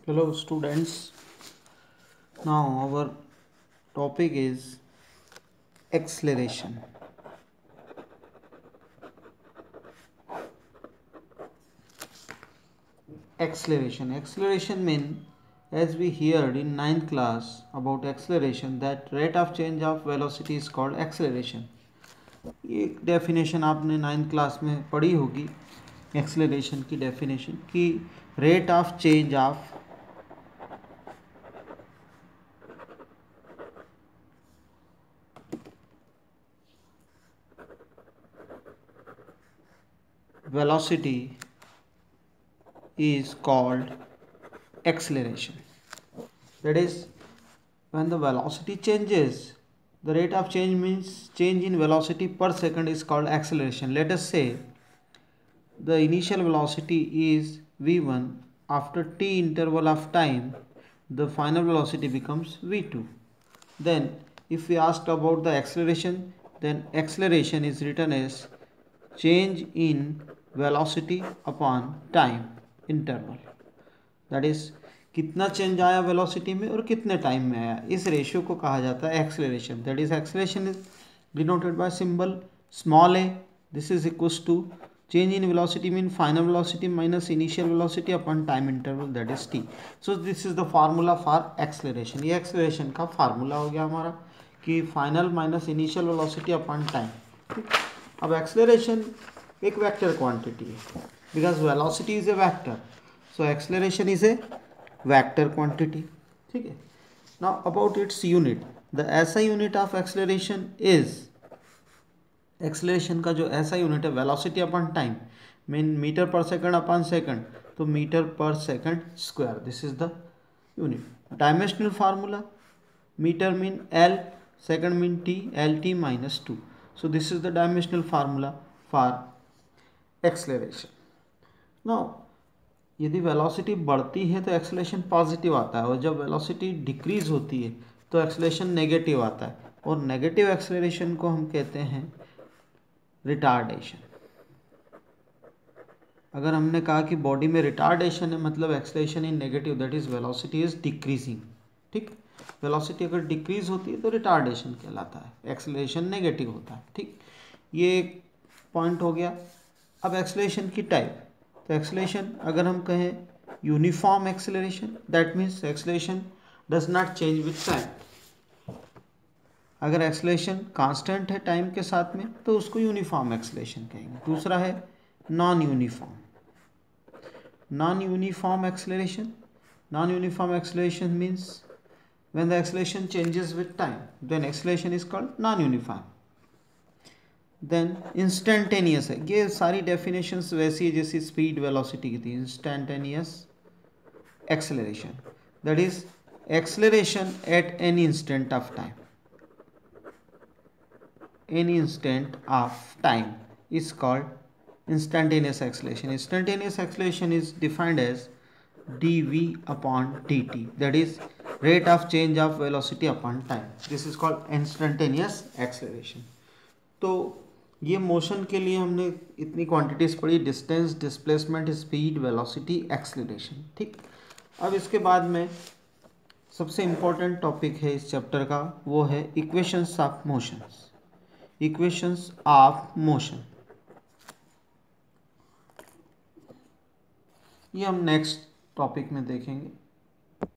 Hello students. Now our topic is acceleration. Acceleration mean, as we heard in ninth class about acceleration, that rate of change of velocity is called acceleration. ये definition आपने ninth class में पढ़ी होगी. Acceleration की definition कि rate of change of velocity is called acceleration. That is, when the velocity changes, the rate of change means change in velocity per second is called acceleration. Let us say the initial velocity is v1. After t interval of time, the final velocity becomes v2. Then if we asked about the acceleration, then acceleration is written as change in velocity upon time interval. That is, कितना change आया velocity में और कितने time में आया, इस ratio को कहा जाता है acceleration. That is acceleration is denoted by symbol small a. This is equals to change in velocity mean final velocity minus initial velocity upon time interval, that is T. So this is the formula for acceleration. ये acceleration का formula हो गया हमारा कि final minus initial velocity upon time. अब acceleration एक vector quantity है because velocity is a vector, so acceleration is a vector quantity. ठीक है. Now about its unit, the SI unit of acceleration is, acceleration का जो ऐसा unit है velocity upon time mean metre per second upon second, तो metre per second square, this is the unit. Dimensional formula, metre mean L, second mean T, L T minus two. So this is the dimensional formula for acceleration. Now यदि velocity बढ़ती है तो acceleration positive आता है, और जब velocity decrease होती है तो एक्सेलरेशन नेगेटिव आता है, और नेगेटिव एक्सेलरेशन को हम कहते हैं रिटार्डेशन. अगर हमने कहा कि बॉडी में रिटार्डेशन है मतलब acceleration in negative, that is velocity is decreasing. ठीक, वेलोसिटी अगर डिक्रीज होती है तो रिटार्डेशन कहलाता है, एक्सेलरेशन नेगेटिव होता है. ठीक, ये एक पॉइंट हो गया. अब एक्सेलरेशन की टाइप, तो एक्सेलरेशन अगर हम कहें uniform acceleration, that means acceleration does not change with time. अगर एक्सेलरेशन कांस्टेंट है टाइम के साथ में तो उसको यूनिफॉर्म एक्सेलरेशन कहेंगे. दूसरा है non uniform. Non uniform acceleration, non uniform acceleration means when the acceleration changes with time, then acceleration is called non uniform. Then instantaneous है. ये सारी डेफिनेशंस वैसी है जैसी स्पीड वेलोसिटी की थी. Instantaneous acceleration, that is acceleration at any instant of time. Any instant of time is called instantaneous acceleration. Instantaneous acceleration is defined as dv upon dt, that is rate of change of velocity upon time. This is called instantaneous acceleration. तो ये motion के लिए हमने इतनी quantities पढ़ी, distance, displacement, speed, velocity, acceleration. ठीक, अब इसके बाद में सबसे इम्पोर्टेंट टॉपिक है इस चैप्टर का, वो है equations of motions. Equations of motion, ये हम नेक्स्ट टॉपिक में देखेंगे.